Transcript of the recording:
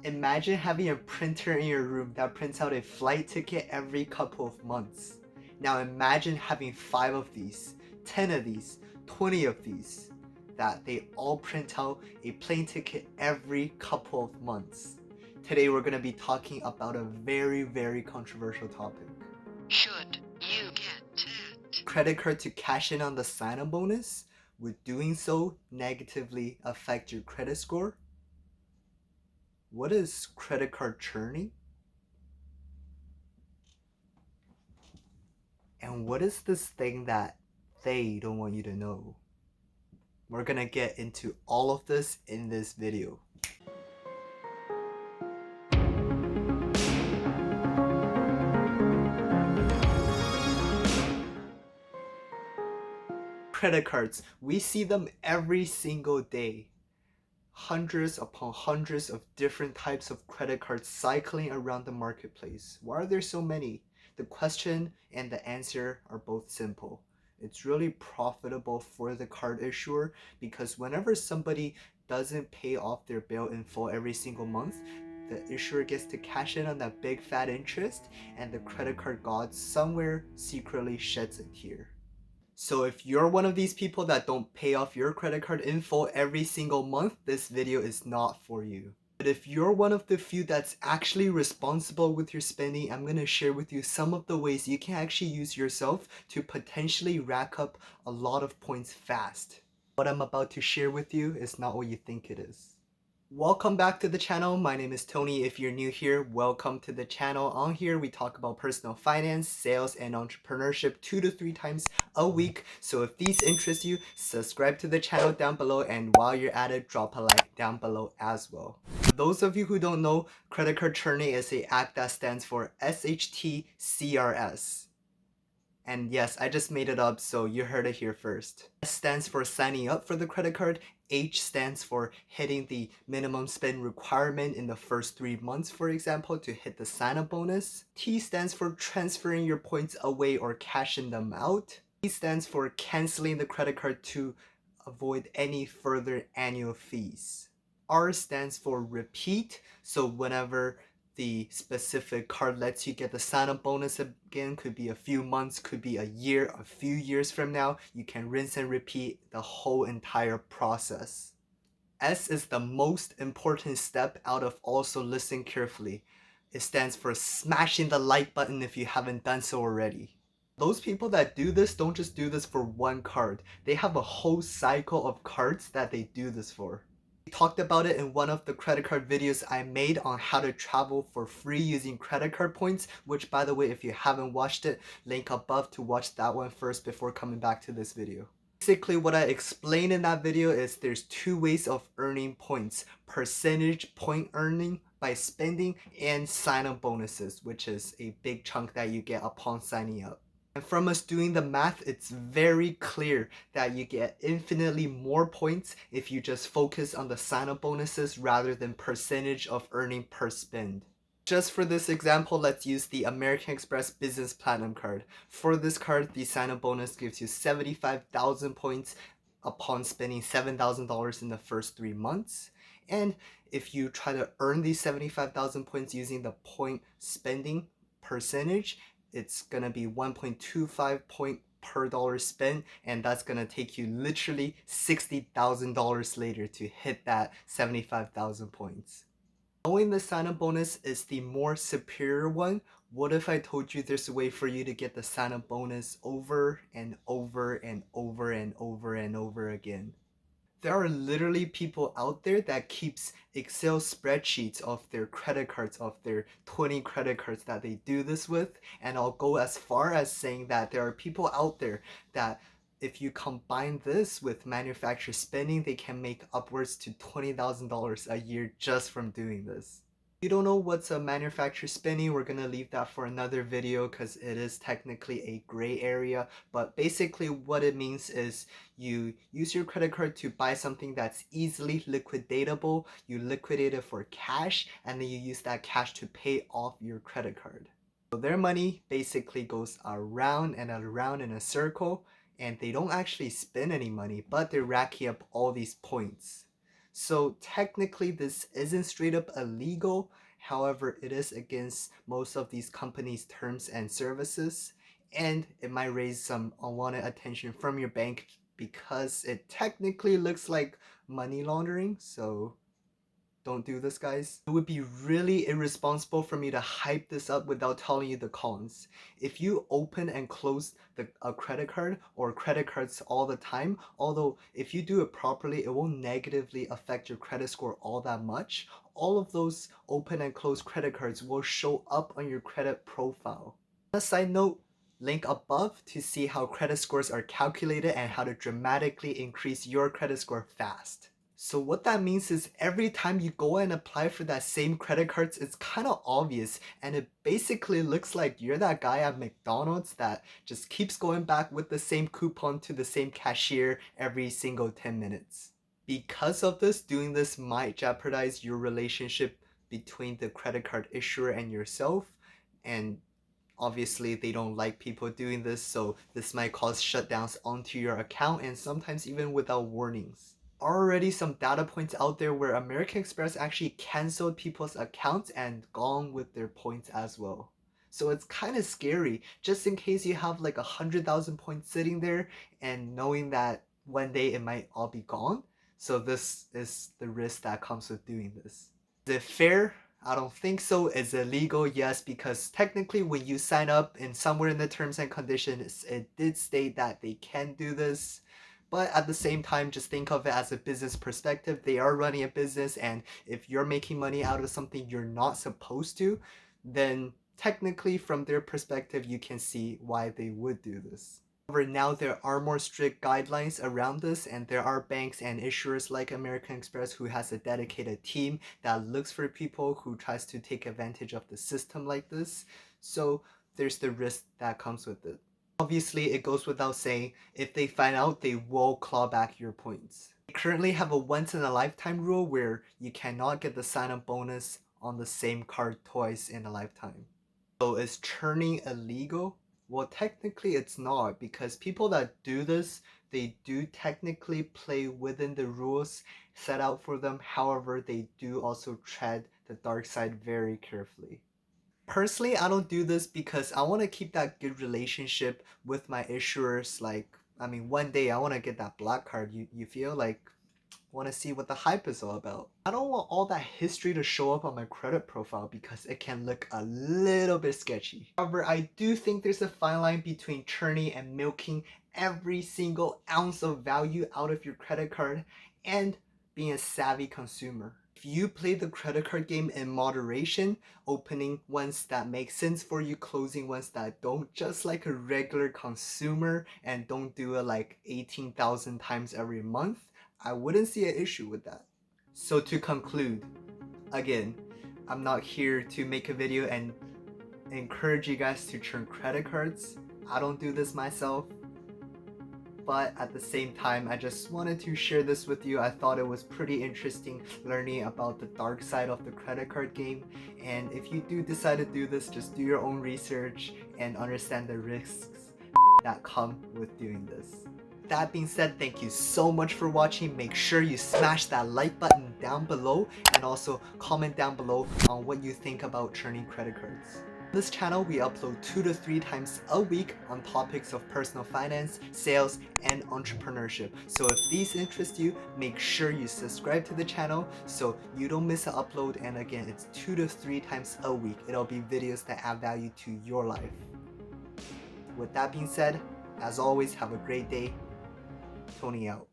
Imagine having a printer in your room that prints out a flight ticket every couple of months. Now imagine having 5 of these, 10 of these, 20 of these, that they all print out a plane ticket every couple of months. Today we're going to be talking about a very controversial topic. Should you get it? Credit card to cash in on the sign-up bonus? Would doing so negatively affect your credit score? What is credit card churning? And what is this thing that they don't want you to know? We're gonna get into all of this in this video. Credit cards, we see them every single day. Hundreds upon hundreds of different types of credit cards cycling around the marketplace. Why are there so many? The question and the answer are both simple. It's really profitable for the card issuer because whenever somebody doesn't pay off their bill in full every single month, the issuer gets to cash in on that big fat interest, and the credit card god somewhere secretly sheds a tear. So if you're one of these people that don't pay off your credit card in full every single month, this video is not for you. But if you're one of the few that's actually responsible with your spending, I'm going to share with you some of the ways you can actually use yourself to potentially rack up a lot of points fast. What I'm about to share with you is not what you think it is. Welcome back to the channel. My name is Tony. If you're new here, welcome to the channel. On here, we talk about personal finance, sales, and entrepreneurship 2 to 3 times a week. So if these interest you, subscribe to the channel down below, and while you're at it, drop a like down below as well. For those of you who don't know, credit card churning is an act that stands for SHTCRS. And yes, I just made it up, so you heard it here first. S stands for signing up for the credit card. H stands for hitting the minimum spend requirement in the first 3 months, for example, to hit the sign-up bonus. T stands for transferring your points away or cashing them out. E stands for canceling the credit card to avoid any further annual fees. R stands for repeat, so whenever the specific card lets you get the sign-up bonus again, could be a few months, could be a year, a few years from now, you can rinse and repeat the whole entire process. S is the most important step out of all, so listen carefully. It stands for smashing the like button if you haven't done so already. Those people that do this don't just do this for one card. They have a whole cycle of cards that they do this for. We talked about it in one of the credit card videos I made on how to travel for free using credit card points, which, by the way, if you haven't watched it, link above to watch that one first before coming back to this video. Basically, what I explained in that video is there's 2 ways of earning points: percentage point earning by spending, and sign-up bonuses, which is a big chunk that you get upon signing up. And from us doing the math, it's very clear that you get infinitely more points if you just focus on the sign-up bonuses rather than percentage of earning per spend. Just for this example, let's use the American Express Business Platinum card. For this card, the sign-up bonus gives you 75,000 points upon spending $7,000 in the first 3 months. And if you try to earn these 75,000 points using the point spending percentage, it's gonna be 1.25 point per dollar spent, and that's gonna take you literally $60,000 later to hit that 75,000 points. Knowing the sign-up bonus is the more superior one, what if I told you there's a way for you to get the sign-up bonus over and over and over and over and over again? There are literally people out there that keeps Excel spreadsheets of their credit cards, of their 20 credit cards that they do this with, and I'll go as far as saying that there are people out there that if you combine this with manufacturer spending, they can make upwards to $20,000 a year just from doing this. If you don't know what's a manufacturer spending, we're gonna leave that for another video because it is technically a gray area. But basically what it means is you use your credit card to buy something that's easily liquidatable, you liquidate it for cash, and then you use that cash to pay off your credit card. So their money basically goes around and around in a circle, and they don't actually spend any money, but they're racking up all these points. So technically this isn't straight up illegal. However, it is against most of these companies' terms and services, and it might raise some unwanted attention from your bank because it technically looks like money laundering. So don't do this, guys. It would be really irresponsible for me to hype this up without telling you the cons. If you open and close a credit card or credit cards all the time, although if you do it properly, it won't negatively affect your credit score all that much. All of those open and close credit cards will show up on your credit profile. On a side note, link above to see how credit scores are calculated and how to dramatically increase your credit score fast. So what that means is every time you go and apply for that same credit cards, it's kind of obvious, and it basically looks like you're that guy at McDonald's that just keeps going back with the same coupon to the same cashier every single 10 minutes. Because of this, doing this might jeopardize your relationship between the credit card issuer and yourself, and obviously they don't like people doing this, so this might cause shutdowns onto your account and sometimes even without warnings. Already some data points out there where American Express actually canceled people's accounts and gone with their points as well. So it's kind of scary, just in case you have like 100,000 points sitting there and knowing that one day it might all be gone. So this is the risk that comes with doing this. Is it fair? I don't think so. Is it legal? Yes, because technically when you sign up and somewhere in the terms and conditions, it did state that they can do this. But at the same time, just think of it as a business perspective. They are running a business, and if you're making money out of something you're not supposed to, then technically from their perspective, you can see why they would do this. However, now there are more strict guidelines around this, and there are banks and issuers like American Express who has a dedicated team that looks for people who tries to take advantage of the system like this. So there's the risk that comes with it. Obviously, it goes without saying, if they find out, they will claw back your points. They currently have a once-in-a-lifetime rule where you cannot get the sign-up bonus on the same card twice in a lifetime. So is churning illegal? Well, technically it's not, because people that do this, they do technically play within the rules set out for them. However, they do also tread the dark side very carefully. Personally, I don't do this because I want to keep that good relationship with my issuers. Like, I mean, one day I want to get that black card. You feel like, want to see what the hype is all about. I don't want all that history to show up on my credit profile because it can look a little bit sketchy. However, I do think there's a fine line between churning and milking every single ounce of value out of your credit card and being a savvy consumer. If you play the credit card game in moderation, opening ones that make sense for you, closing ones that don't, just like a regular consumer, and don't do it like 18,000 times every month, I wouldn't see an issue with that. So to conclude, again, I'm not here to make a video and encourage you guys to churn credit cards. I don't do this myself. But at the same time, I just wanted to share this with you. I thought it was pretty interesting learning about the dark side of the credit card game. And if you do decide to do this, just do your own research and understand the risks that come with doing this. That being said, thank you so much for watching. Make sure you smash that like button down below and also comment down below on what you think about churning credit cards. On this channel, we upload 2 to 3 times a week on topics of personal finance, sales, and entrepreneurship. So if these interest you, make sure you subscribe to the channel so you don't miss an upload. And again, it's 2 to 3 times a week. It'll be videos that add value to your life. With that being said, as always, have a great day. Tony out.